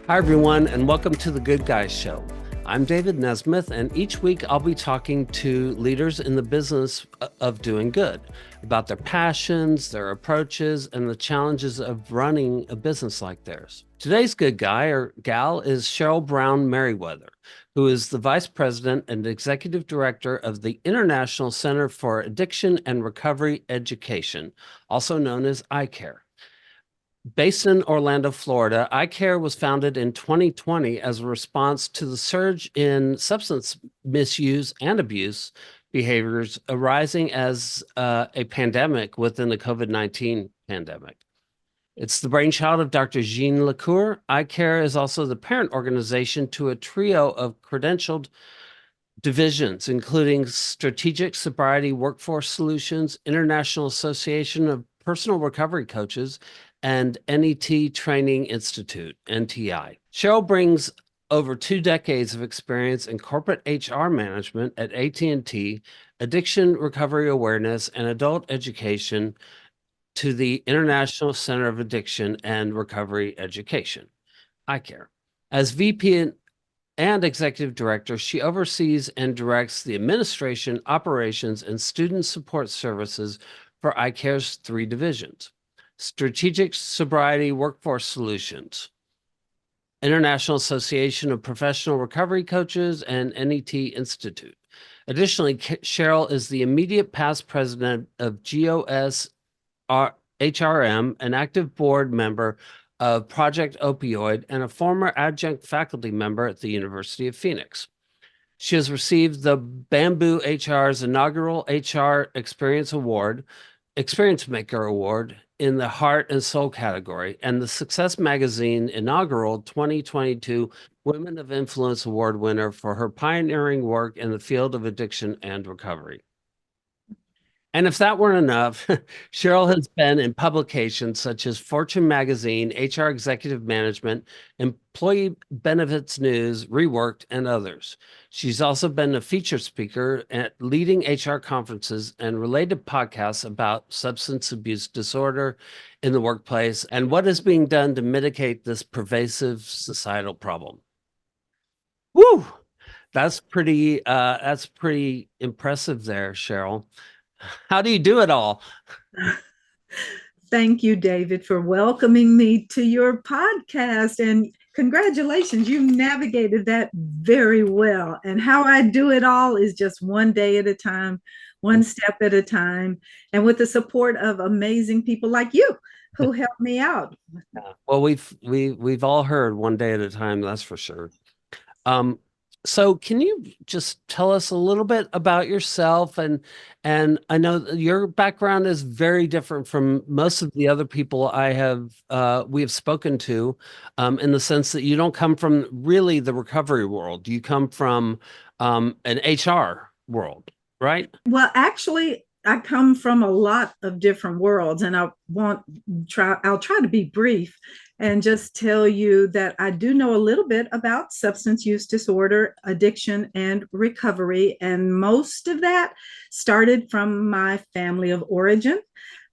Hi, everyone, and welcome to the Good Guys Show. I'm David Nesmith, and each week I'll be talking to leaders in the business of doing good about their passions, their approaches, and the challenges of running a business like theirs. Today's good guy or gal is Cheryl Brown Merriwether, who is the Vice President and Executive Director of the International Center for Addiction and Recovery Education, also known as ICARE. Based in Orlando, Florida, ICARE was founded in 2020 as a response to the surge in substance misuse and abuse behaviors arising as a pandemic within the COVID-19 pandemic. It's the brainchild of Dr. Jean LaCour. ICARE is also the parent organization to a trio of credentialed divisions, including Strategic Sobriety Workforce Solutions, International Association of Personal Recovery Coaches, and NET Training Institute, NTI. Cheryl brings over 2 decades of experience in corporate HR management at AT&T, addiction recovery awareness, and adult education to the International Center of Addiction and Recovery Education, ICARE. As VP and Executive Director, she oversees and directs the administration, operations, and student support services for ICARE's 3 divisions: Strategic Sobriety Workforce Solutions, International Association of Professional Recovery Coaches, and NET Institute. Additionally, Cheryl is the immediate past president of GOS HRM, an active board member of Project Opioid, and a former adjunct faculty member at the University of Phoenix. She has received the Bamboo HR's inaugural HR Experience Maker Award in the Heart and Soul category, and the Success Magazine inaugural 2022 Women of Influence Award winner for her pioneering work in the field of addiction and recovery. And if that weren't enough, Cheryl has been in publications such as Fortune Magazine, HR Executive Management, Employee Benefits News, Reworked, and others. She's also been a featured speaker at leading HR conferences and related podcasts about substance abuse disorder in the workplace and what is being done to mitigate this pervasive societal problem. Woo! That's pretty impressive there, Cheryl. How do you do it all? Thank you, David, for welcoming me to your podcast. And congratulations, you navigated that very well. And how I do it all is just one day at a time, one step at a time, and with the support of amazing people like you who help me out. Well, we've all heard one day at a time, that's for sure. So can you just tell us a little bit about yourself? And I know your background is very different from most of the other people we have spoken to, in the sense that you don't come from really the recovery world. You come from an HR world, right? Well, actually, I come from a lot of different worlds, and I'll try to be brief and just tell you that I do know a little bit about substance use disorder, addiction, and recovery. And most of that started from my family of origin.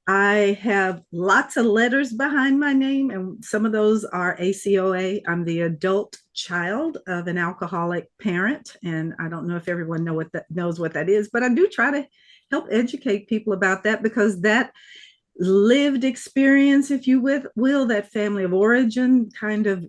I have lots of letters behind my name, and some of those are ACOA. I'm the adult child of an alcoholic parent, and I don't know if everyone knows what that is, but I do try to help educate people about that, because that lived experience, if you will, that family of origin kind of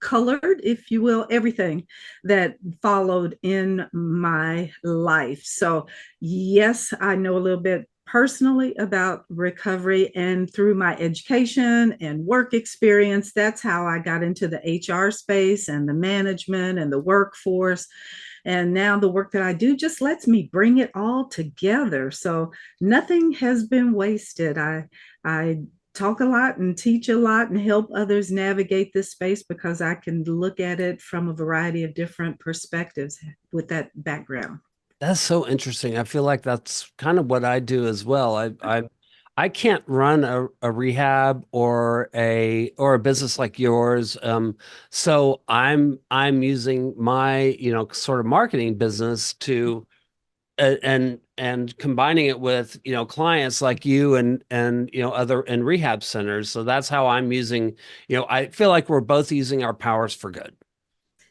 colored, if you will, everything that followed in my life. So yes, I know a little bit personally about recovery, and through my education and work experience, that's how I got into the HR space and the management and the workforce. And now the work that I do just lets me bring it all together. So nothing has been wasted. I talk a lot and teach a lot and help others navigate this space, because I can look at it from a variety of different perspectives with that background. That's so interesting. I feel like that's kind of what I do as well. I can't run a rehab or a business like yours. So I'm using my, sort of marketing business to and and combining it with, clients like you and other and rehab centers. So that's how I'm using, I feel like we're both using our powers for good.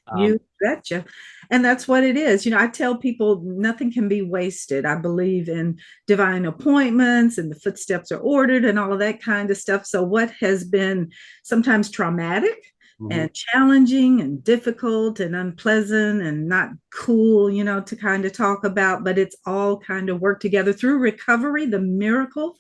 Um, You betcha. And that's what it is. I tell people nothing can be wasted. I believe in divine appointments and the footsteps are ordered and all of that kind of stuff. So, what has been sometimes traumatic mhm. and challenging and difficult and unpleasant and not cool, to kind of talk about, but it's all kind of worked together through recovery, the miracle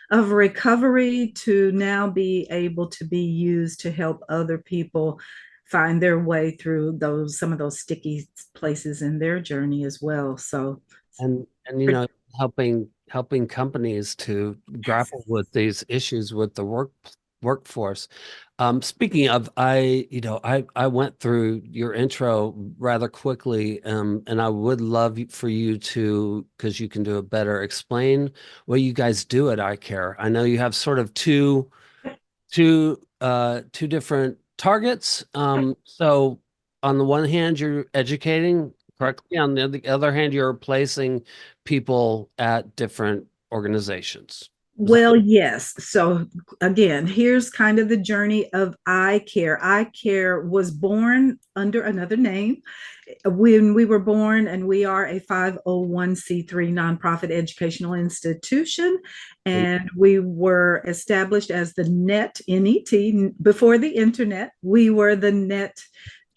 of recovery to now be able to be used to help other people find their way through some of those sticky places in their journey as well. So And helping companies to grapple with these issues with the workforce. Speaking of, I went through your intro rather quickly, and I would love for you to, because you can do it better, explain what you guys do at ICARE. I know you have sort of two different targets. So on the one hand, you're educating correctly. On the other hand, you're replacing people at different organizations. Is that well, yes. So again, here's kind of the journey of ICARE. ICARE was born under another name when we were born, and we are a 501c3 nonprofit educational institution. And we were established as the NET, before the internet. We were the NET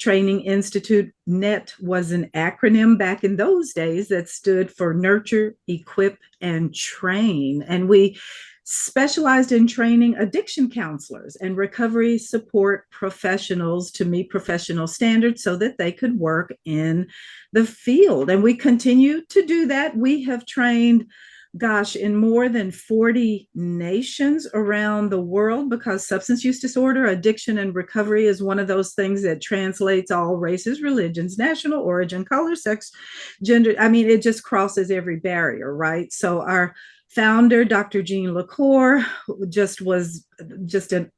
Training Institute. NET was an acronym back in those days that stood for Nurture, Equip, and Train. And we specialized in training addiction counselors and recovery support professionals to meet professional standards so that they could work in the field. And we continue to do that. We have trained, gosh, in more than 40 nations around the world, because substance use disorder, addiction, and recovery is one of those things that translates all races, religions, national origin, color, sex, gender. I mean, it just crosses every barrier, right? So our founder, Dr. Jean LaCour, was just a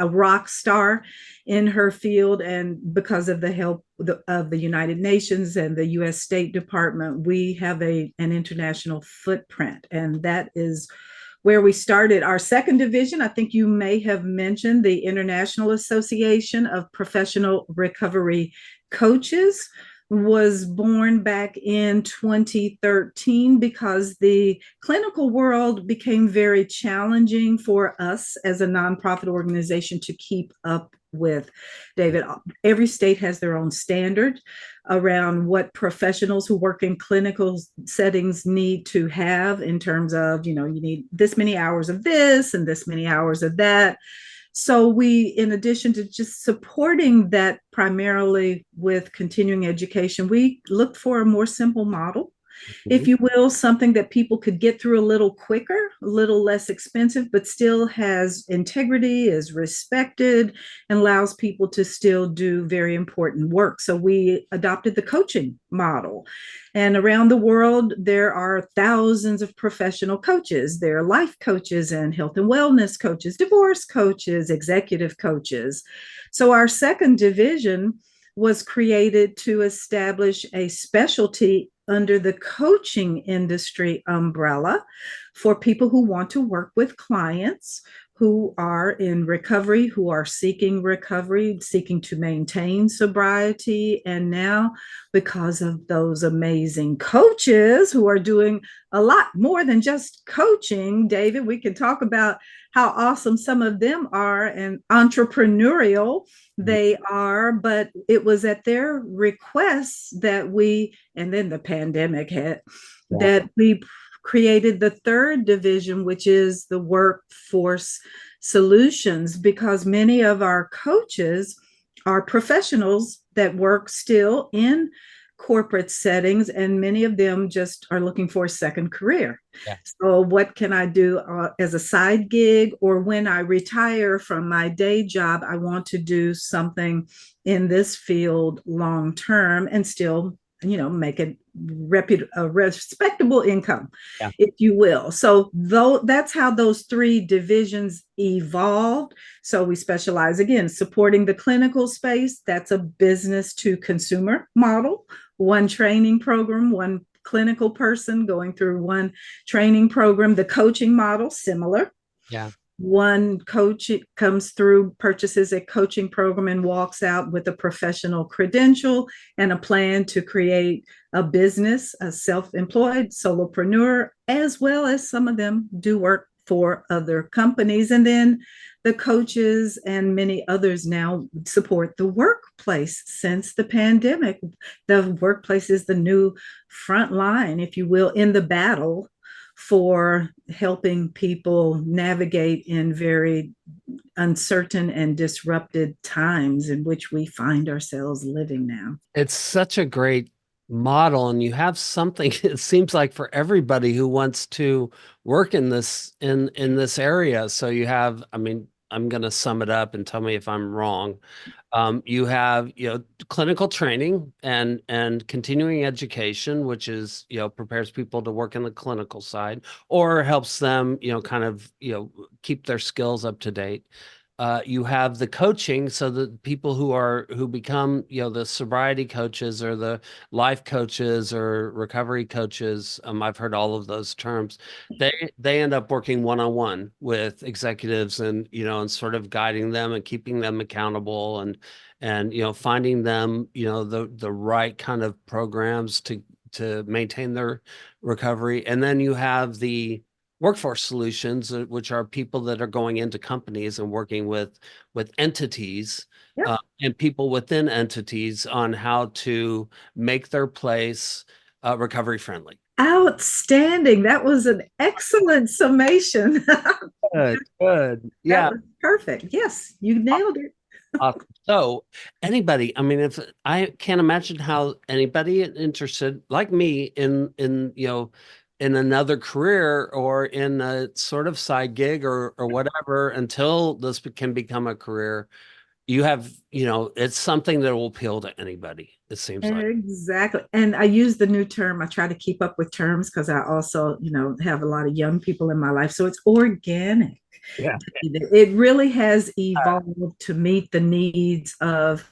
rock star in her field. And because of the help of the United Nations and the US State Department, we have an international footprint. And that is where we started. Our second division, I think you may have mentioned, the International Association of Professional Recovery Coaches, was born back in 2013 because the clinical world became very challenging for us as a nonprofit organization to keep up with. David, every state has their own standard around what professionals who work in clinical settings need to have in terms of, you need this many hours of this and this many hours of that. So we, in addition to just supporting that primarily with continuing education, we looked for a more simple model, if you will, something that people could get through a little quicker, a little less expensive, but still has integrity, is respected, and allows people to still do very important work. So we adopted the coaching model. And around the world, there are thousands of professional coaches. There are life coaches and health and wellness coaches, divorce coaches, executive coaches. So our second division was created to establish a specialty under the coaching industry umbrella for people who want to work with clients who are in recovery, who are seeking recovery, seeking to maintain sobriety. And now, because of those amazing coaches who are doing a lot more than just coaching, David, we can talk about how awesome some of them are and entrepreneurial they are. But it was at their requests that and then the pandemic hit, Yeah. that we created the third division, which is the workforce solutions, because many of our coaches are professionals that work still in corporate settings, and many of them just are looking for a second career. Yeah. So, what can I do as a side gig, or when I retire from my day job? I want to do something in this field long term and still, make a respectable income, Yeah. if you will. So though that's how those three divisions evolved. So we specialize, again, supporting the clinical space. That's a business to consumer model, one training program, one clinical person going through one training program. The coaching model, similar. Yeah. One coach comes through, purchases a coaching program, and walks out with a professional credential and a plan to create a business, a self-employed solopreneur, as well as some of them do work for other companies. And then the coaches and many others now support the workplace. Since the pandemic, the workplace is the new front line, if you will, in the battle for helping people navigate in very uncertain and disrupted times in which we find ourselves living now. It's such a great model, and you have something, it seems like, for everybody who wants to work in this area. So you have, I mean, I'm going to sum it up and tell me if I'm wrong. You have, clinical training and continuing education, which is, prepares people to work in the clinical side or helps them, kind of, keep their skills up to date. You have the coaching, so the people who become, the sobriety coaches or the life coaches or recovery coaches. I've heard all of those terms. They end up working one-on-one with executives and sort of guiding them and keeping them accountable and finding them, the right kind of programs to maintain their recovery. And then you have the workforce solutions, which are people that are going into companies and working with entities, Yep. and people within entities on how to make their place recovery friendly. Outstanding. That was an excellent summation. Good, good. That Yeah. was perfect. Yes, you nailed it. So anybody, I mean, if I can't imagine how anybody interested like me in another career or in a sort of side gig or whatever, until this can become a career, you have, it's something that will appeal to anybody, it seems like. Exactly. And I use the new term. I try to keep up with terms because I also, have a lot of young people in my life. So it's organic. Yeah. It really has evolved to meet the needs of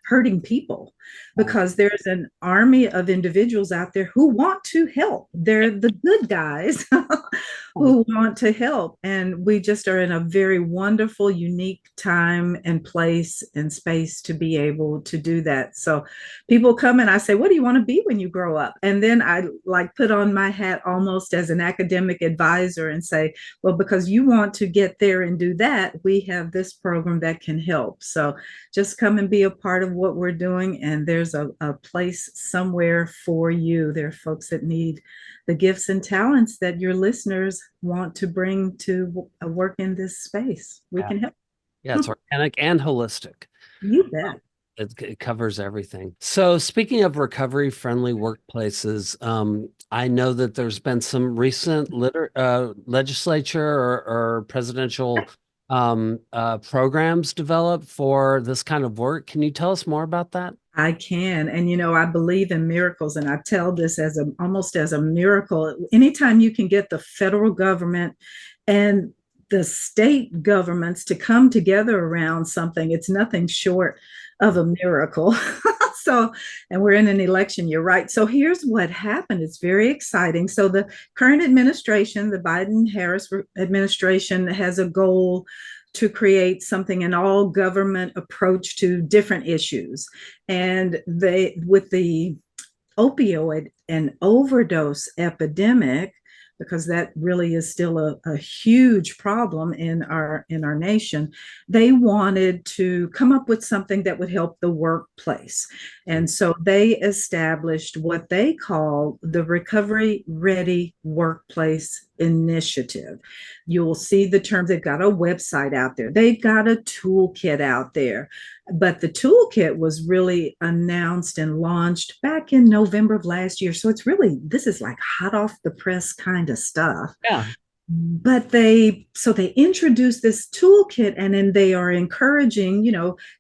hurting people, because there's an army of individuals out there who want to help. They're the good guys who want to help. And we just are in a very wonderful, unique time and place and space to be able to do that. So people come and I say, what do you want to be when you grow up? And then I like put on my hat almost as an academic advisor and say, well, because you want to get there and do that, we have this program that can help. So just come and be a part of what we're doing. And there's a place somewhere for you. There are folks that need the gifts and talents that your listeners want to bring to work in this space. We Yeah. can help. Yeah, it's organic and holistic. You bet. It covers everything. So speaking of recovery-friendly workplaces, I know that there's been some recent legislature or presidential programs developed for this kind of work. Can you tell us more about that? I can. And I believe in miracles, and I tell this as almost as a miracle. Anytime you can get the federal government and the state governments to come together around something, it's nothing short of a miracle. So, and we're in an election year, right? So here's what happened. It's very exciting. So the current administration, the Biden-Harris administration, has a goal to create something, an all government approach to different issues. And with the opioid and overdose epidemic, because that really is still a huge problem in our nation, they wanted to come up with something that would help the workplace. And so they established what they call the Recovery Ready Workplace Initiative. You'll see the terms. They've got a website out there. They've got a toolkit out there. But the toolkit was really announced and launched back in November of last year. So this is like hot off the press kind of stuff. Yeah. But they introduced this toolkit, and then they are encouraging,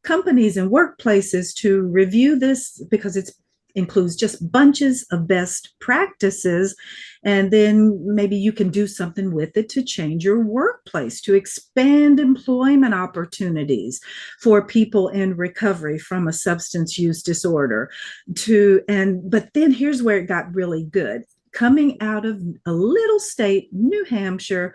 companies and workplaces to review this, because it's includes just bunches of best practices. And then maybe you can do something with it to change your workplace, to expand employment opportunities for people in recovery from a substance use disorder. But then here's where it got really good. Coming out of a little state, New Hampshire,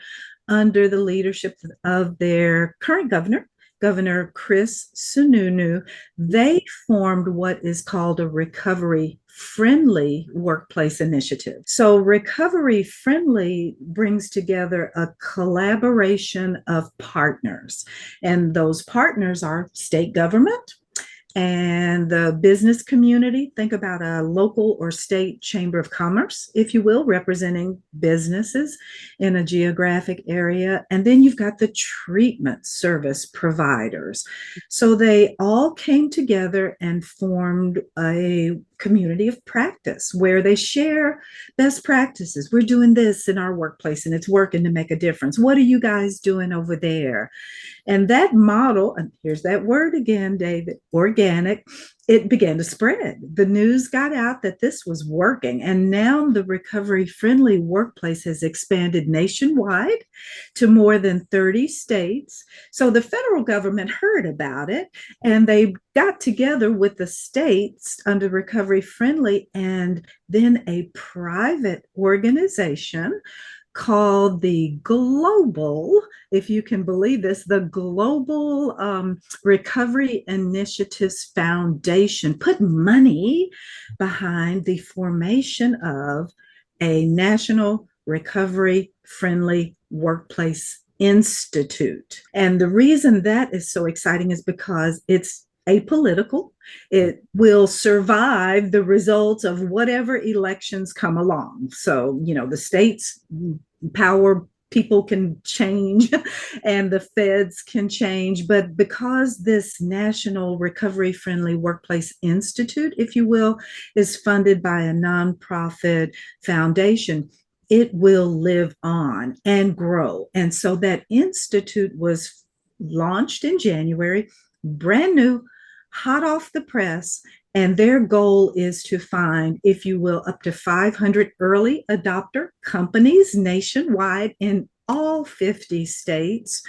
under the leadership of their current governor, Governor Chris Sununu, they formed what is called a recovery friendly workplace initiative. So, recovery friendly brings together a collaboration of partners, and those partners are state government and the business community. Think about a local or state chamber of commerce, if you will, representing businesses in a geographic area. And then you've got the treatment service providers. So they all came together and formed a community of practice where they share best practices. We're doing this in our workplace and it's working to make a difference. What are you guys doing over there? And that model, and here's that word again, David, organic, it began to spread. The news got out that this was working. And now the recovery friendly workplace has expanded nationwide to more than 30 states. So the federal government heard about it and they got together with the states under recovery friendly, and then a private organization called the Global, if you can believe this, the Global Recovery Initiatives Foundation put money behind the formation of a National Recovery Friendly Workplace Institute. And the reason that is so exciting is because it's apolitical. It will survive the results of whatever elections come along. So, the states power people can change and the feds can change. But because this National Recovery Friendly Workplace Institute, if you will, is funded by a nonprofit foundation, it will live on and grow. And so that institute was launched in January, brand new, hot off the press. And their goal is to find, if you will, up to 500 early adopter companies nationwide in all 50 states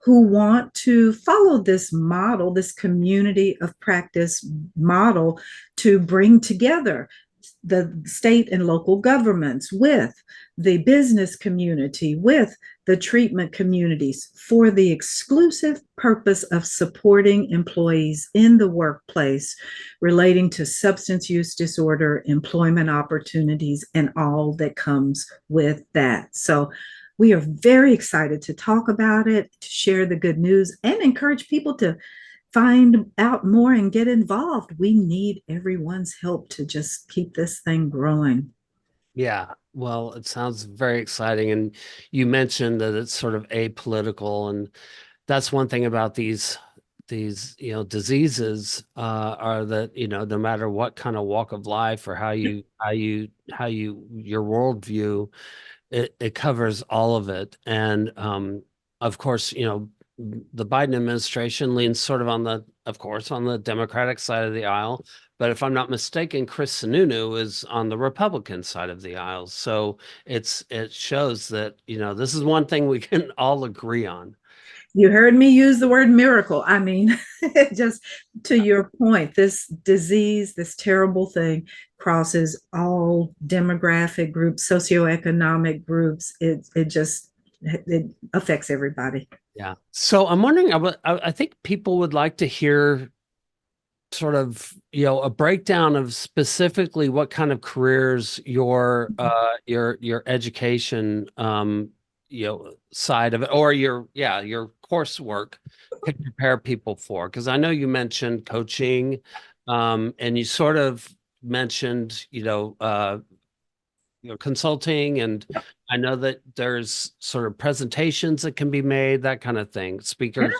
who want to follow this model, this community of practice model, to bring together the state and local governments with the business community, with the treatment communities, for the exclusive purpose of supporting employees in the workplace relating to substance use disorder, employment opportunities, and all that comes with that. So we are very excited to talk about it, to share the good news, and encourage people to find out more and get involved. We need everyone's help to just keep this thing growing. Yeah, well, it sounds very exciting. And you mentioned that it's sort of apolitical, and that's one thing about these diseases are that no matter what kind of walk of life or how you your worldview, it covers all of it. And of course, the Biden administration leans sort of on the Democratic side of the aisle. But if I'm not mistaken, Chris Sununu is on the Republican side of the aisle. So it shows that, this is one thing we can all agree on. You heard me use the word miracle. I mean, just to your point, this disease, this terrible thing, crosses all demographic groups, socioeconomic groups. It affects everybody. Yeah. So I'm wondering, I think people would like to hear sort of, a breakdown of specifically what kind of careers your education, side of it, or your coursework can prepare people for. Because I know you mentioned coaching, and you sort of mentioned, consulting, and I know that there's sort of presentations that can be made, that kind of thing. Speakers.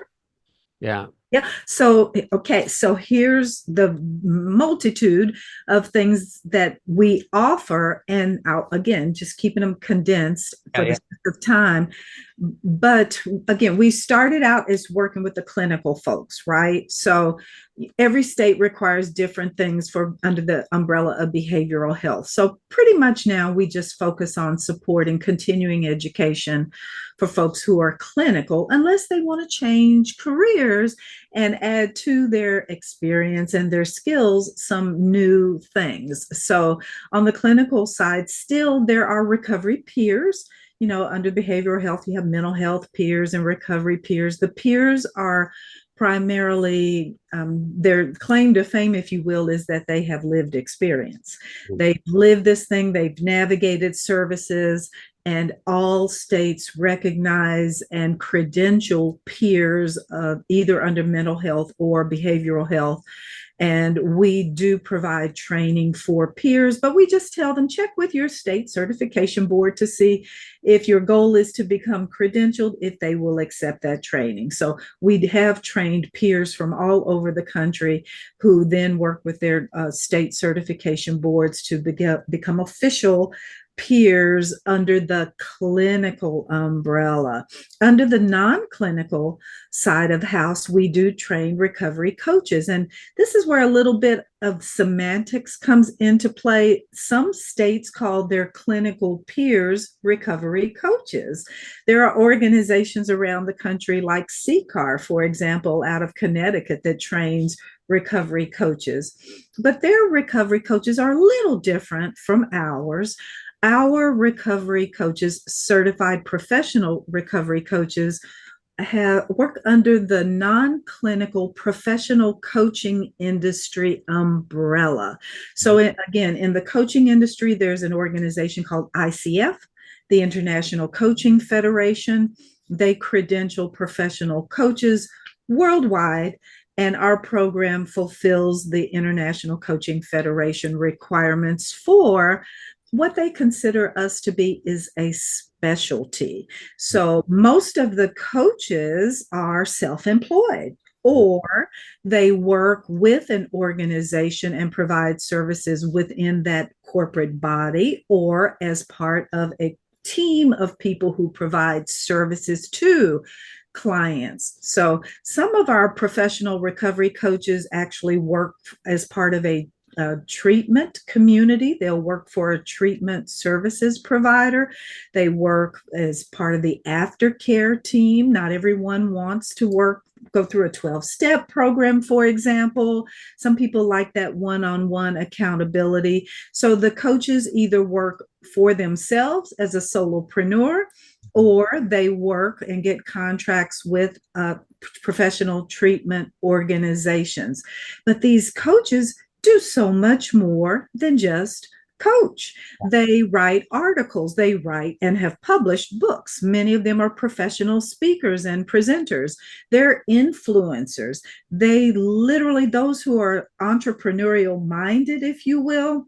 Yeah. Yeah. So, okay. So here's the multitude of things that we offer. And I'll, again, just keeping them condensed for the sake of time. But again, we started out as working with the clinical folks, right? So every state requires different things for under the umbrella of behavioral health. So pretty much now we just focus on supporting continuing education for folks who are clinical, unless they want to change careers and add to their experience and their skills some new things. So on the clinical side, still there are recovery peers. Under behavioral health, you have mental health peers and recovery peers. The peers are primarily, their claim to fame, if you will, is that they have lived experience. They've lived this thing, they've navigated services, and all states recognize and credential peers either under mental health or behavioral health. And we do provide training for peers, but we just tell them check with your state certification board to see if your goal is to become credentialed, if they will accept that training. So we have trained peers from all over the country who then work with their state certification boards to become official peers under the clinical umbrella. Under the non-clinical side of the house, we do train recovery coaches. And this is where a little bit of semantics comes into play. Some states call their clinical peers recovery coaches. There are organizations around the country like ICARE, for example, out of Connecticut, that trains recovery coaches. But their recovery coaches are a little different from ours. Our recovery coaches, certified professional recovery coaches, work under the non-clinical professional coaching industry umbrella. So again, in the coaching industry, there's an organization called ICF, the International Coaching Federation. They credential professional coaches worldwide, and our program fulfills the International Coaching Federation requirements for what they consider us to be is a specialty. So most of the coaches are self-employed, or they work with an organization and provide services within that corporate body, or as part of a team of people who provide services to clients. So some of our professional recovery coaches actually work as part of a treatment community. They'll work for a treatment services provider. They work as part of the aftercare team. Not everyone wants to go through a 12-step program, for example. Some people like that one-on-one accountability. So the coaches either work for themselves as a solopreneur, or they work and get contracts with professional treatment organizations. But these coaches do so much more than just coach. They write articles, they write and have published books. Many of them are professional speakers and presenters. They're influencers. They literally, those who are entrepreneurial minded, if you will,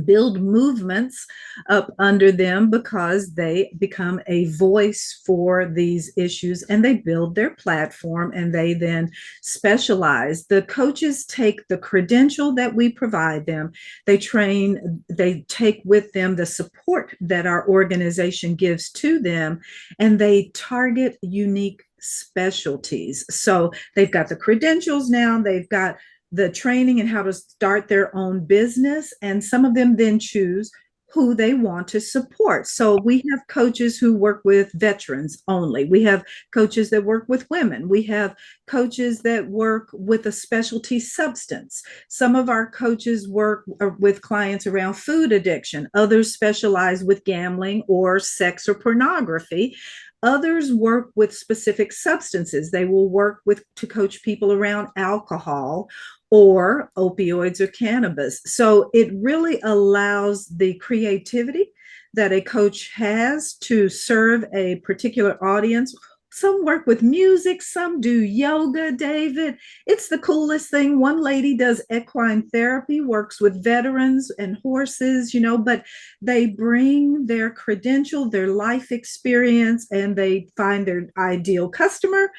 build movements up under them because they become a voice for these issues, and they build their platform, and they then specialize. The coaches take the credential that we provide them, they train, they take with them the support that our organization gives to them, and they target unique specialties. So they've got the credentials now, they've got the training and how to start their own business. And some of them then choose who they want to support. So we have coaches who work with veterans only. We have coaches that work with women. We have coaches that work with a specialty substance. Some of our coaches work with clients around food addiction. Others specialize with gambling or sex or pornography. Others work with specific substances. They will work to coach people around alcohol or opioids or cannabis. So it really allows the creativity that a coach has to serve a particular audience. Some work with music, some do yoga, David. It's the coolest thing. One lady does equine therapy, works with veterans and horses, but they bring their credential, their life experience, and they find their ideal customer,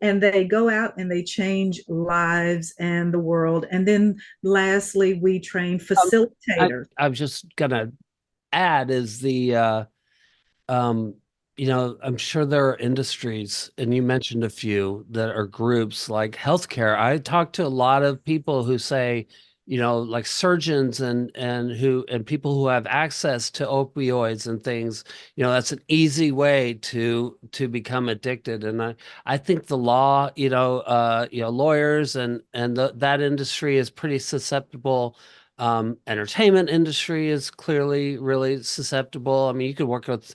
and they go out and they change lives and the world. And then lastly, we train facilitators. I'm just gonna add is the I'm sure there are industries, and you mentioned a few that are groups like healthcare. I talk to a lot of people who say, like surgeons and people who have access to opioids and things, that's an easy way to become addicted. And I think the law, lawyers and that industry is pretty susceptible. Entertainment industry is clearly really susceptible. I mean, you could work with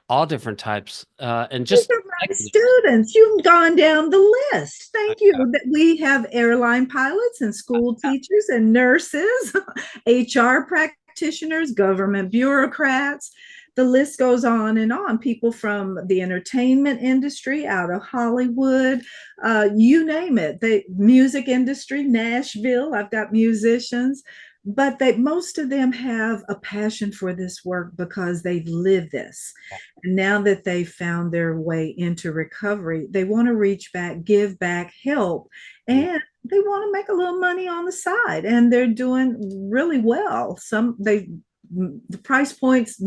all different types, and These just are my students. You've gone down the list. Thank you. That we have airline pilots and school teachers and nurses, HR practitioners, government bureaucrats. The list goes on and on. People from the entertainment industry, out of Hollywood, you name it. The music industry, Nashville. I've got musicians, but most of them have a passion for this work because they've lived this. And now that they've found their way into recovery, they want to reach back, give back, help, and they want to make a little money on the side. And they're doing really well. The price points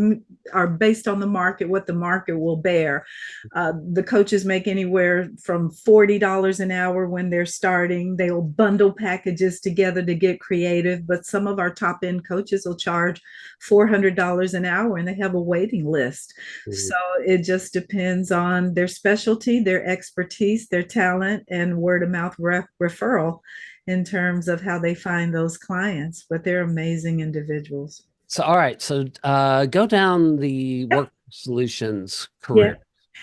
are based on the market, what the market will bear. The coaches make anywhere from $40 an hour when they're starting. They will bundle packages together to get creative, but some of our top end coaches will charge $400 an hour and they have a waiting list. So it just depends on their specialty, their expertise, their talent, and word of mouth referral in terms of how they find those clients. But they're amazing individuals. So, all right. So, go down the Yep. work solutions Yeah. career.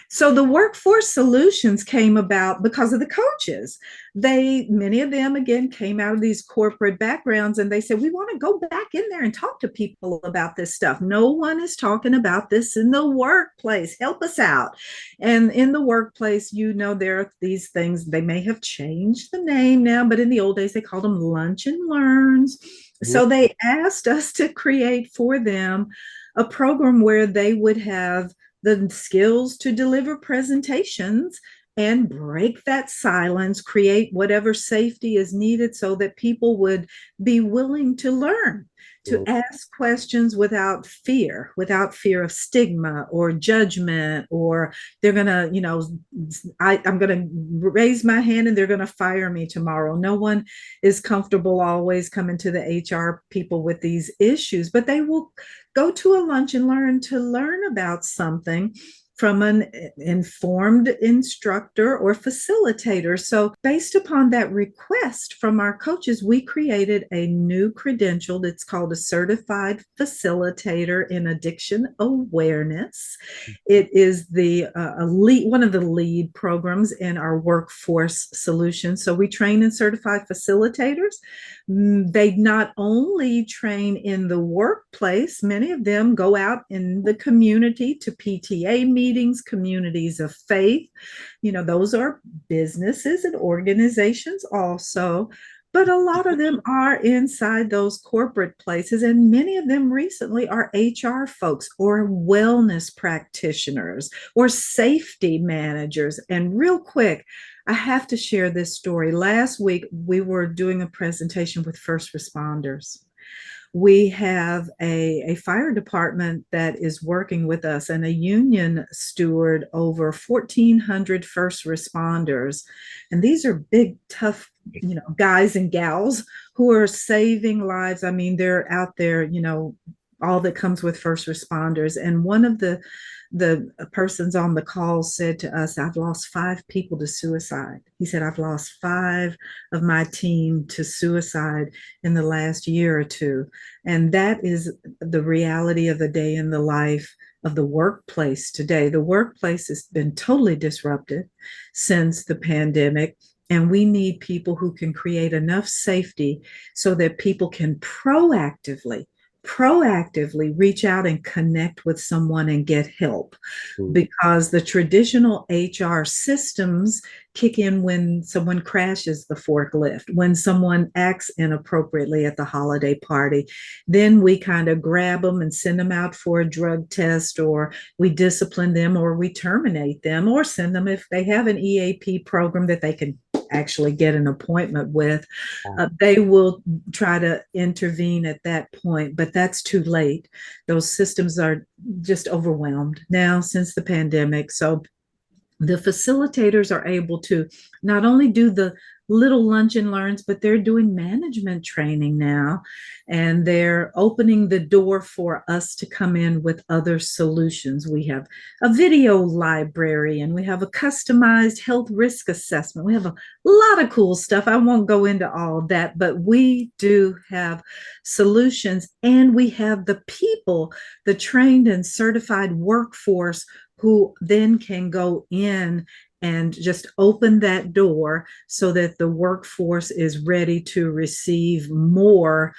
So the workforce solutions came about because of the coaches. Many of them, again, came out of these corporate backgrounds and they said, we want to go back in there and talk to people about this stuff. No one is talking about this in the workplace. Help us out. And in the workplace, there are these things, they may have changed the name now, but in the old days, they called them lunch and learns. So they asked us to create for them a program where they would have the skills to deliver presentations and break that silence, create whatever safety is needed so that people would be willing to learn, to ask questions without fear of stigma or judgment, or they're going to, I'm going to raise my hand and they're going to fire me tomorrow. No one is comfortable always coming to the HR people with these issues, but they will go to a lunch and learn to learn about something from an informed instructor or facilitator. So, based upon that request from our coaches, we created a new credential that's called a Certified Facilitator in Addiction Awareness. It is one of the lead programs in our workforce solutions. So, we train and certify facilitators. They not only train in the workplace, many of them go out in the community to PTA meetings, communities of faith. Those are businesses and organizations also. But a lot of them are inside those corporate places, and many of them recently are HR folks or wellness practitioners or safety managers. And real quick, I have to share this story. Last week, we were doing a presentation with first responders. We have a fire department that is working with us and a union steward over 1,400 first responders. And these are big, tough, guys and gals who are saving lives. I mean, they're out there, all that comes with first responders. And one of the persons on the call said to us, I've lost 5 people to suicide. He said, I've lost 5 of my team to suicide in the last year or two. And that is the reality of the day in the life of the workplace today. The workplace has been totally disrupted since the pandemic. And we need people who can create enough safety so that people can proactively reach out and connect with someone and get help, because the traditional HR systems kick in when someone crashes the forklift, when someone acts inappropriately at the holiday party. Then we kind of grab them and send them out for a drug test, or we discipline them, or we terminate them, or send them, if they have an EAP program, that they can actually get an appointment with. They will try to intervene at that point, but that's too late. Those systems are just overwhelmed now since the pandemic. So the facilitators are able to not only do the little lunch and learns, but they're doing management training now. And they're opening the door for us to come in with other solutions. We have a video library and we have a customized health risk assessment. We have a lot of cool stuff. I won't go into all of that, but we do have solutions, and we have the people, the trained and certified workforce who then can go in and just open that door so that the workforce is ready to receive more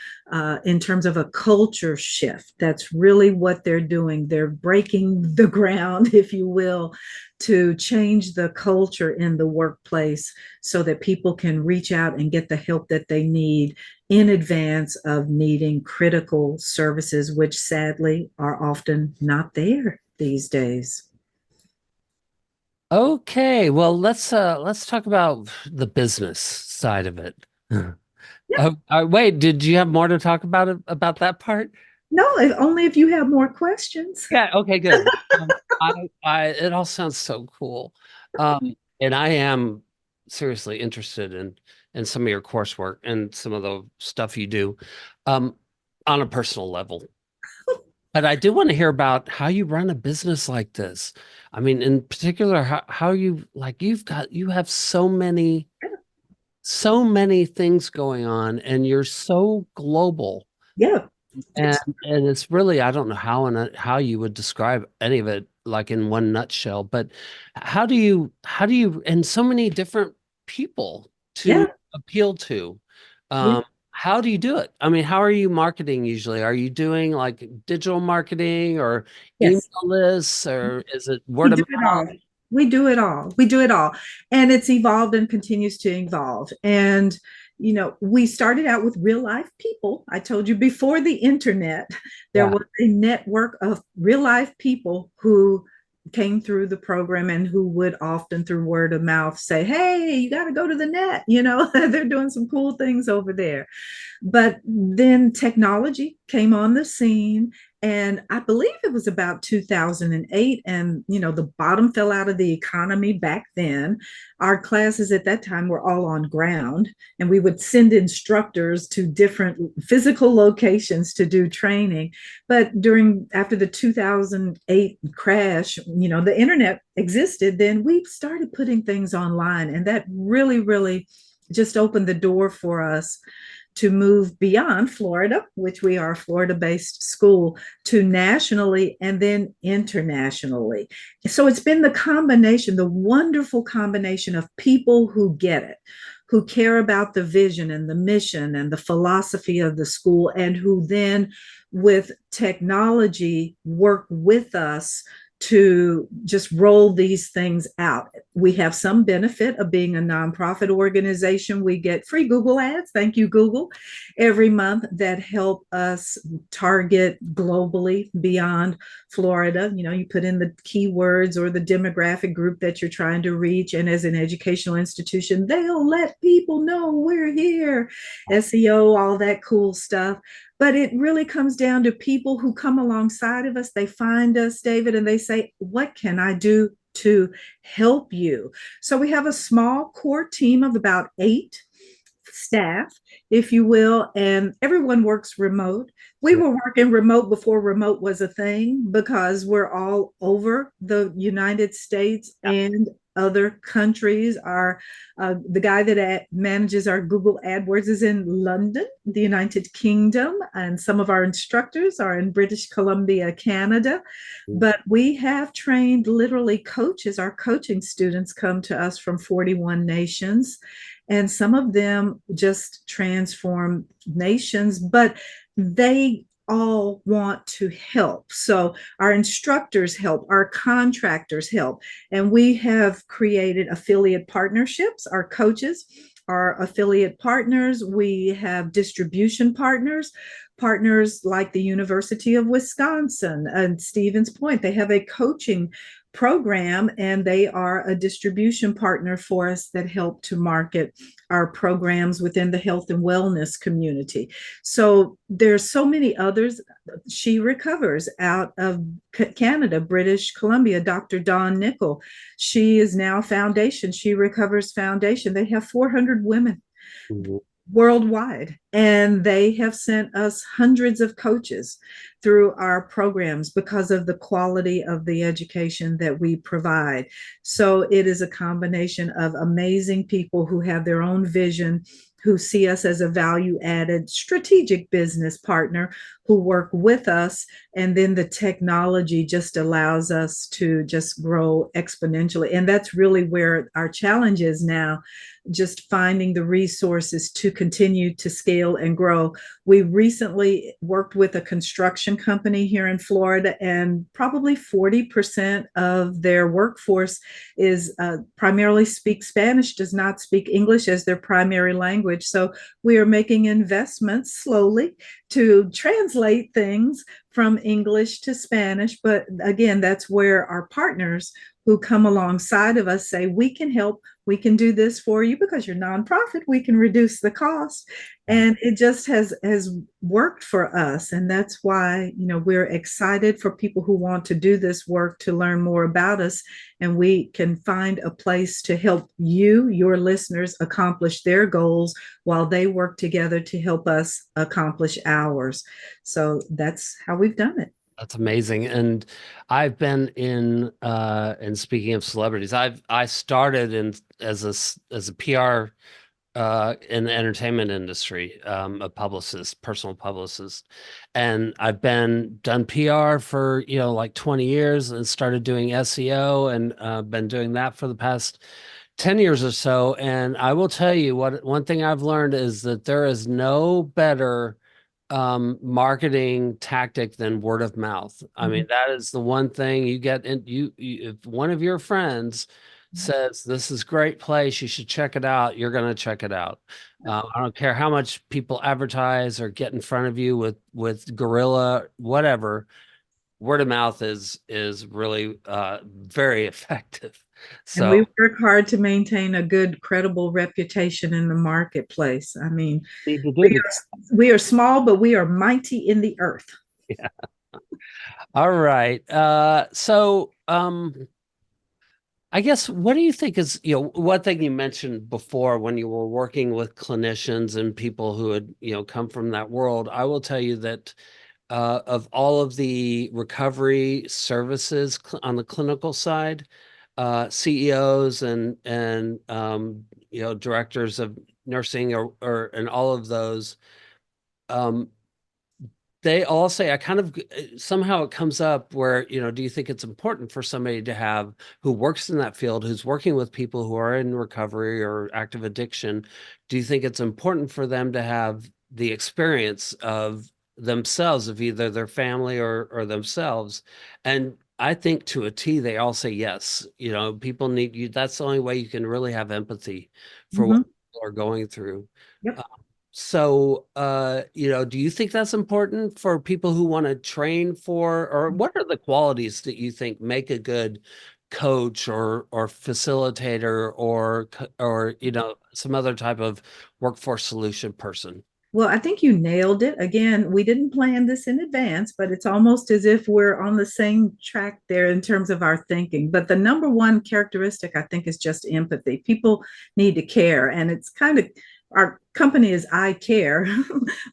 in terms of a culture shift. That's really what they're doing. They're breaking the ground, if you will, to change the culture in the workplace so that people can reach out and get the help that they need in advance of needing critical services, which sadly are often not there these days. Okay, well, let's talk about the business side of it. Wait, did you have more to talk about that part? No, only if you have more questions. Yeah, okay, good. It all sounds so cool. And I am seriously interested in some of your coursework and some of the stuff you do, um, on a personal level. But I do want to hear about how you run a business like this. I mean, in particular, how you like you have so many things going on, and you're so global. Yeah, And and it's really, I don't know how you would describe any of it like in one nutshell, but how do you and so many different people to yeah. appeal to. We How do you do it? I mean, how are you marketing usually? Are you doing like digital marketing or email yes, lists, or is it we word do of it mouth? all. We do it all. We do it all. And it's evolved and continues to evolve. And we started out with real life people. I told you before the internet, there Yeah. was a network of real life people who came through the program and who would often through word of mouth say, "Hey, you got to go to the net, they're doing some cool things over there." But then technology came on the scene, and I believe it was about 2008, and the bottom fell out of the economy back then. Our classes at that time were all on ground, and we would send instructors to different physical locations to do training. But after the 2008 crash, the internet existed, then we started putting things online, and that really, really just opened the door for us to move beyond Florida, which we are a Florida based school, to nationally and then internationally. So it's been the combination, the wonderful combination of people who get it, who care about the vision and the mission and the philosophy of the school, and who then, with technology, work with us to just roll these things out. We have some benefit of being a nonprofit organization. We get free Google ads, thank you, Google, every month that help us target globally beyond Florida. You put in the keywords or the demographic group that you're trying to reach, and as an educational institution, they'll let people know we're here. SEO, all that cool stuff. But it really comes down to people who come alongside of us. They find us, David, and they say, "What can I do to help you?" So we have a small core team of about 8 staff, if you will, and everyone works remote. We Sure. were working remote before remote was a thing because we're all over the United States and other countries. The guy that manages our Google AdWords is in London, the United Kingdom, and some of our instructors are in British Columbia, Canada. But we have trained literally coaches. Our coaching students come to us from 41 nations, and some of them just transform nations, but they all want to help. So our instructors help, our contractors help, and we have created affiliate partnerships. Our coaches are affiliate partners. We have distribution partners like the University of Wisconsin and Stevens Point. They have a coaching program, and they are a distribution partner for us that help to market our programs within the health and wellness community. So there's so many others. She recovers out of Canada, British Columbia, Dr. Dawn Nickel. She is now Foundation. She Recovers Foundation. They have 400 women Mhm. worldwide, and they have sent us hundreds of coaches through our programs because of the quality of the education that we provide. So it is a combination of amazing people who have their own vision, who see us as a value added strategic business partner, who work with us, and then the technology just allows us to just grow exponentially. And that's really where our challenge is now, just finding the resources to continue to scale and grow. We recently worked with a construction company here in Florida, and probably 40% of their workforce is primarily speaks Spanish, does not speak English as their primary language. So we are making investments slowly to translate things from English to Spanish. But again, that's where our partners who come alongside of us say, we can help, we can do this for you because you're nonprofit, we can reduce the cost. And it just has worked for us. And that's why, we're excited for people who want to do this work to learn more about us. And we can find a place to help you, your listeners, accomplish their goals while they work together to help us accomplish ours. So that's how we've done it. That's amazing. And I've been and speaking of celebrities, I started in as a PR in the entertainment industry, a publicist, personal publicist. And I've done PR for, like 20 years, and started doing SEO, and been doing that for the past 10 years or so. And I will tell you one thing I've learned is that there is no better marketing tactic than word of mouth. I mean, that is the one thing you get in if one of your friends says this is great place, you should check it out, you're going to check it out. I don't care how much people advertise or get in front of you with guerrilla, whatever. Word of mouth is really very effective. And So we work hard to maintain a good, credible reputation in the marketplace. I mean, need to do we the we are small, but we are mighty in the earth. yeah. All right. I guess, what do you think is, one thing you mentioned before when you were working with clinicians and people who had, come from that world? I will tell you that of all of the recovery services on the clinical side, CEOs and directors of nursing or and all of those, um, they all say, I kind of somehow it comes up where, do you think it's important for somebody to have who works in that field, who's working with people who are in recovery or active addiction? Do you think it's important for them to have the experience of themselves, of either their family or themselves? And I think to a T, they all say yes. People need you. That's the only way you can really have empathy for what Mhm. people are going through. Yep. So, do you think that's important for people who want to train for, or what are the qualities that you think make a good coach or facilitator or some other type of workforce solution person? Well, I think you nailed it. Again, we didn't plan this in advance, but it's almost as if we're on the same track there in terms of our thinking. But the number one characteristic, I think, is just empathy. People need to care. And it's kind of, our company is ICARE.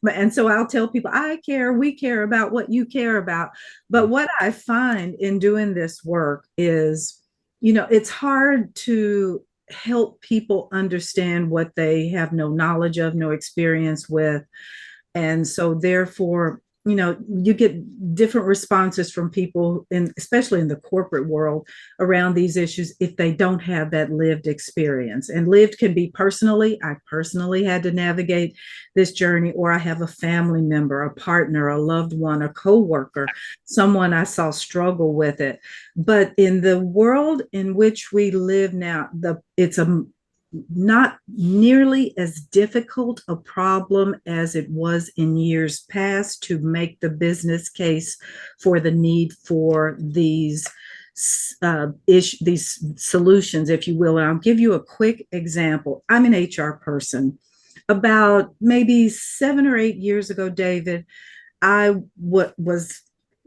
And so I'll tell people, I care, we care about what you care about. But what I find in doing this work is, it's hard to help people understand what they have no knowledge of, no experience with. And so therefore, you get different responses from people, especially in the corporate world, around these issues if they don't have that lived experience. And lived can be I personally had to navigate this journey, or I have a family member, a partner, a loved one, a coworker, someone I saw struggle with it. But in the world in which we live now, it's a not nearly as difficult a problem as it was in years past to make the business case for the need for these these solutions, if you will. And I'll give you a quick example. I'm an HR person. About maybe 7 or 8 years ago, David, I was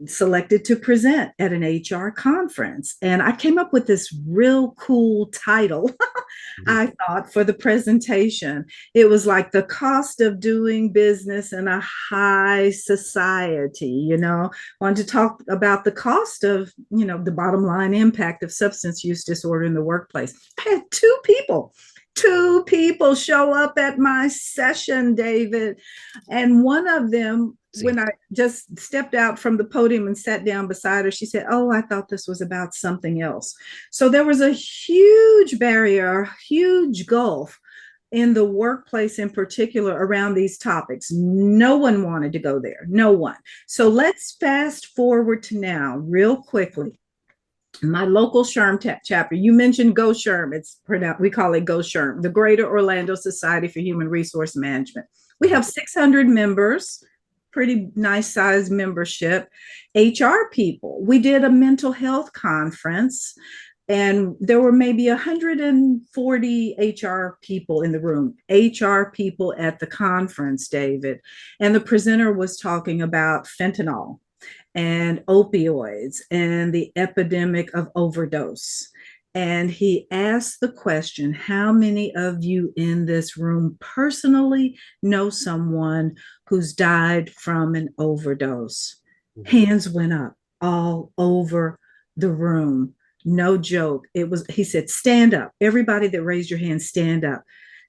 selected to present at an HR conference. And I came up with this real cool title, I thought, for the presentation. It was like the cost of doing business in a high society, wanted to talk about the cost of, the bottom line impact of substance use disorder in the workplace. I had two people show up at my session, David. And one of them, when I just stepped out from the podium and sat down beside her, she said, "Oh, I thought this was about something else." So there was a huge barrier, a huge gulf in the workplace in particular around these topics. No one wanted to go there. No one. So let's fast forward to now, real quickly. My local SHRM chapter, you mentioned Go SHRM. It's pronounced, we call it Go SHRM, the Greater Orlando Society for Human Resource Management. We have 600 members, pretty nice size membership. HR people. We did a mental health conference, and there were maybe 140 HR people in the room, HR people at the conference, David. And the presenter was talking about fentanyl and opioids and the epidemic of overdose. And he asked the question, how many of you in this room personally know someone who's died from an overdose? Hands went up all over the room. No joke. He said, stand up. Everybody that raised your hand, stand up.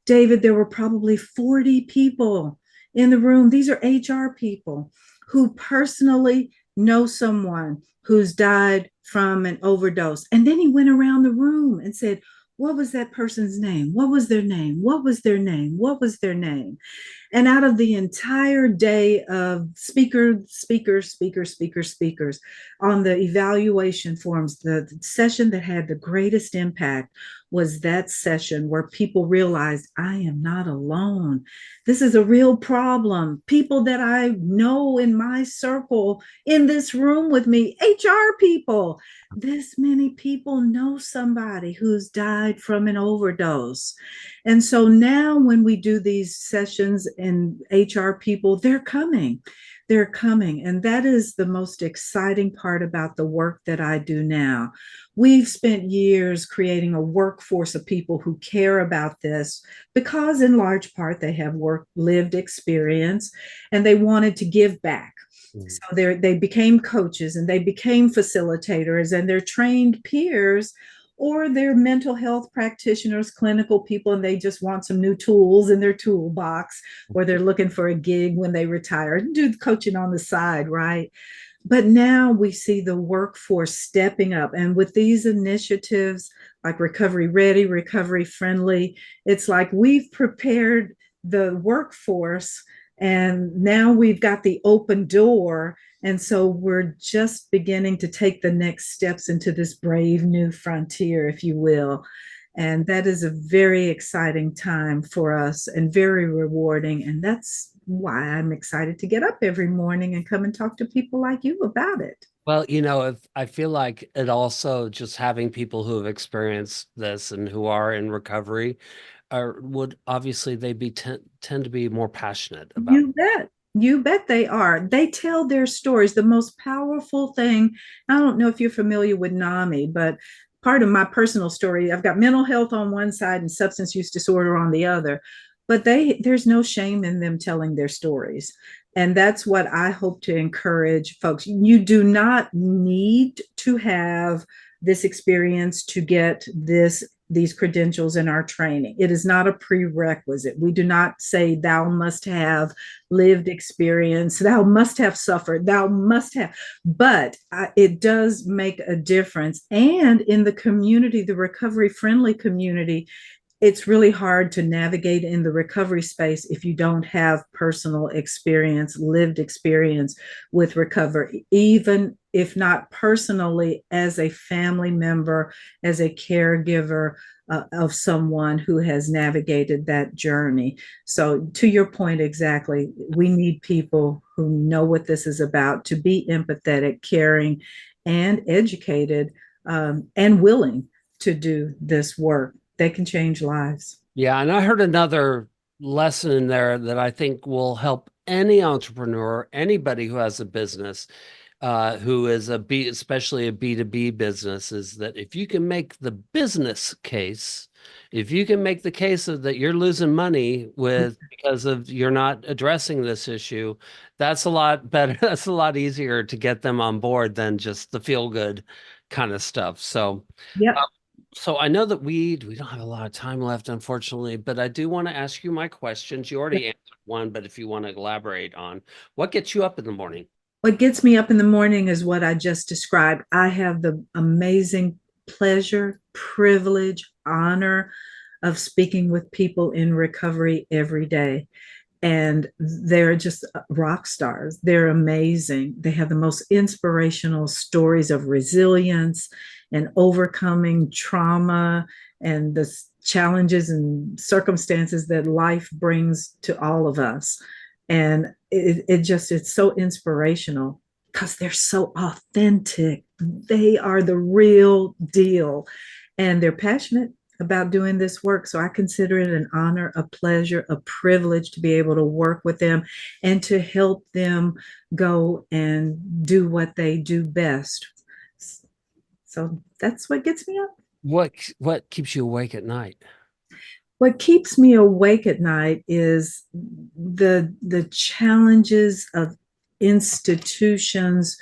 David, there were probably 40 people in the room. These are HR people who personally know someone who's died from an overdose. And then he went around the room and said, what was that person's name? What was their name? What was their name? What was their name? And out of the entire day of speakers on the evaluation forms, the session that had the greatest impact was that session where people realized, I am not alone. This is a real problem. People that I know in my circle, in this room with me, HR people, this many people know somebody who's died from an overdose. And so now when we do these sessions and HR people, they're coming. They're coming. And that is the most exciting part about the work that I do now. We've spent years creating a workforce of people who care about this because in large part they have lived experience and they wanted to give back. So they became coaches and they became facilitators and they're trained peers, or they're mental health practitioners, clinical people, and they just want some new tools in their toolbox, or they're looking for a gig when they retire and do coaching on the side, right? But now we see the workforce stepping up. And with these initiatives like Recovery Ready, Recovery Friendly, it's like we've prepared the workforce and now we've got the open door. And so we're just beginning to take the next steps into this brave new frontier, if you will. And that is a very exciting time for us and very rewarding. And that's why I'm excited to get up every morning and come and talk to people like you about it. Well, if I feel like it also just having people who have experienced this and who are in recovery would obviously they tend to be more passionate about. You bet. You bet they are. They tell their stories. The most powerful thing, I don't know if you're familiar with NAMI, but part of my personal story, I've got mental health on one side and substance use disorder on the other, but there's no shame in them telling their stories. And that's what I hope to encourage folks. You do not need to have this experience to get these credentials in our training. It is not a prerequisite. We do not say thou must have lived experience, thou must have suffered, thou must have, but it does make a difference. And in the community, the recovery friendly community, it's really hard to navigate in the recovery space if you don't have personal experience, lived experience with recovery, even if not personally, as a family member, as a caregiver of someone who has navigated that journey. So to your point, exactly, we need people who know what this is about to be empathetic, caring, and educated and willing to do this work. They can change lives. Yeah, and I heard another lesson in there that I think will help any entrepreneur, anybody who has a business, who is especially a B2B business, is that if you can make the business case, if you can make the case of that you're losing money with because of you're not addressing this issue, that's a lot better. That's a lot easier to get them on board than just the feel good kind of stuff. So. Yep. So I know that we don't have a lot of time left, unfortunately, but I do want to ask you my questions. You already answered one, but if you want to elaborate on what gets you up in the morning? What gets me up in the morning is what I just described. I have the amazing pleasure, privilege, honor of speaking with people in recovery every day. And they're just rock stars. They're amazing. They have the most inspirational stories of resilience and overcoming trauma and the challenges and circumstances that life brings to all of us. And it's so inspirational because they're so authentic. They are the real deal, and they're passionate about doing this work. So I consider it an honor, a pleasure, a privilege to be able to work with them and to help them go and do what they do best. So that's what gets me up. What keeps you awake at night? What keeps me awake at night is the challenges of institutions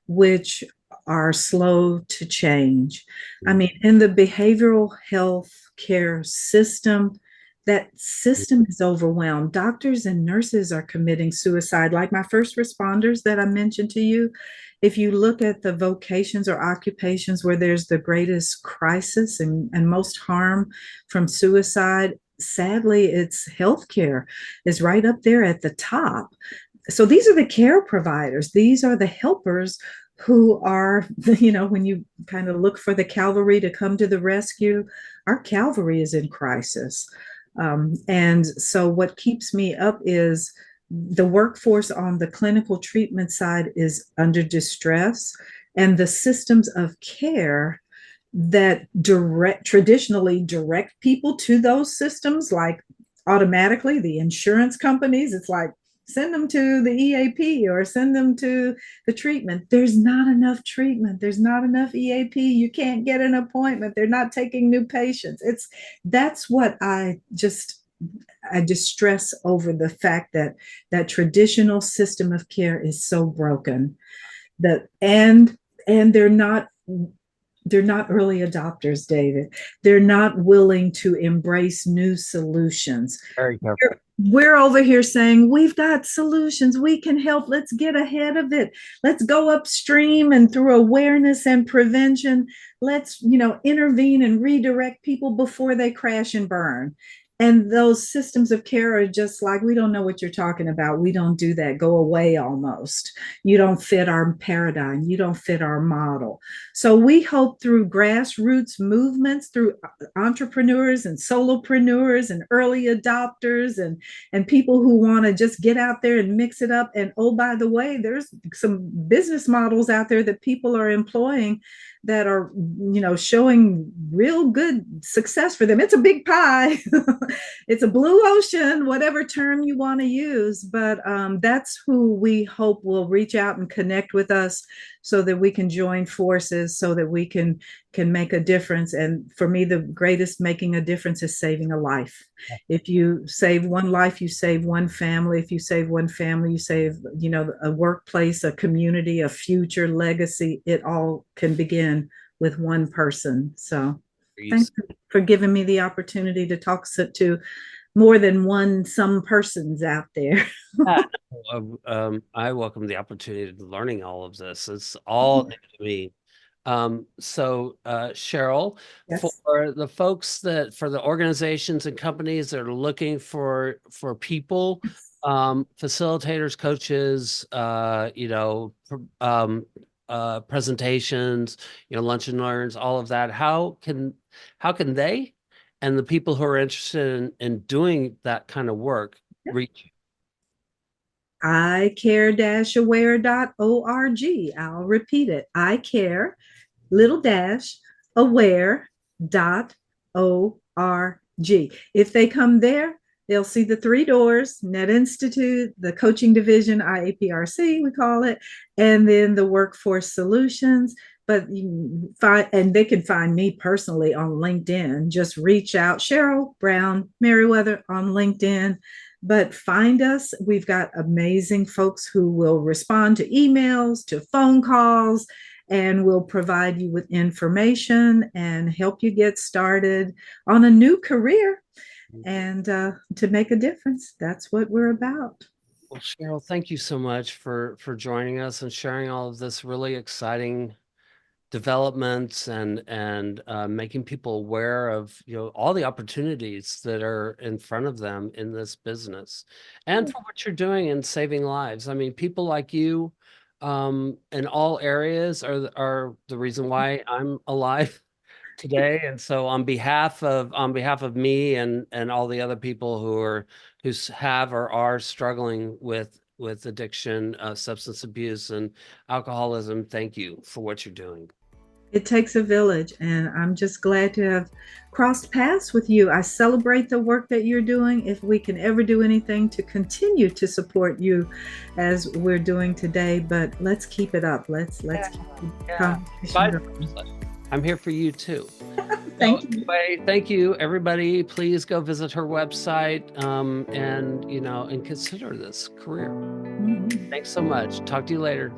which are slow to change. I mean, in the behavioral health care system, that system is overwhelmed. Doctors and nurses are committing suicide, like my first responders that I mentioned to you. If you look at the vocations or occupations where there's the greatest crisis and most harm from suicide, sadly, it's healthcare is right up there at the top. So these are the care providers. These are the helpers who are, when you kind of look for the cavalry to come to the rescue, our cavalry is in crisis. And so what keeps me up is the workforce on the clinical treatment side is under distress, and the systems of care that traditionally direct people to those systems, like automatically the insurance companies, it's like send them to the EAP or send them to the treatment. There's not enough treatment. There's not enough EAP. You can't get an appointment. They're not taking new patients. That's what I distress over, the fact that that traditional system of care is so broken that and they're not early adopters, David. They're not willing to embrace new solutions. Very careful. We're over here saying, we've got solutions. We can help. Let's get ahead of it. Let's go upstream, and through awareness and prevention, let's, intervene and redirect people before they crash and burn. And those systems of care are just like, we don't know what you're talking about. We don't do that. Go away almost. You don't fit our paradigm. You don't fit our model. So we hope through grassroots movements, through entrepreneurs and solopreneurs and early adopters and people who want to just get out there and mix it up. And oh, by the way, there's some business models out there that people are employing that are, showing real good success for them. It's a big pie. It's a blue ocean, whatever term you want to use. But that's who we hope will reach out and connect with us so that we can join forces, so that we can make a difference. And for me, the greatest making a difference is saving a life. If you save one life, you save one family. If you save one family, you save, a workplace, a community, a future legacy. It all can begin with one person. So thanks for giving me the opportunity to talk to more than some persons out there. I welcome the opportunity of learning all of this. It's all new to me. Cheryl, Yes. for the for the organizations and companies that are looking for people, facilitators, coaches, presentations, lunch and learns, all of that, how can they and the people who are interested in doing that kind of work reach? ICARE-aware.org. I'll repeat it. ICARE little dash aware.org. If they come there, they'll see the three doors: Net Institute, the Coaching Division, IAPRC, we call it, and then the Workforce Solutions. But you find, and they can find me personally on LinkedIn. Just reach out, Cheryl Brown Merriwether on LinkedIn. But find us. We've got amazing folks who will respond to emails, to phone calls, and will provide you with information and help you get started on a new career and to make a difference. That's what we're about. Well, Cheryl, thank you so much for joining us and sharing all of this really exciting developments and making people aware of all the opportunities that are in front of them in this business, and for what you're doing in saving lives. I mean, people like you in all areas are the reason why I'm alive today. And so on behalf of me and all the other people who have or are struggling with addiction, substance abuse, and alcoholism, thank you for what you're doing. It takes a village, and I'm just glad to have crossed paths with you. I celebrate the work that you're doing. If we can ever do anything to continue to support you as we're doing today, but let's keep it up. Let's keep the conversation going. I'm here for you too. Thank So, you. anyway, thank you, everybody. Please go visit her website and consider this career. Thanks so much. Talk to you later.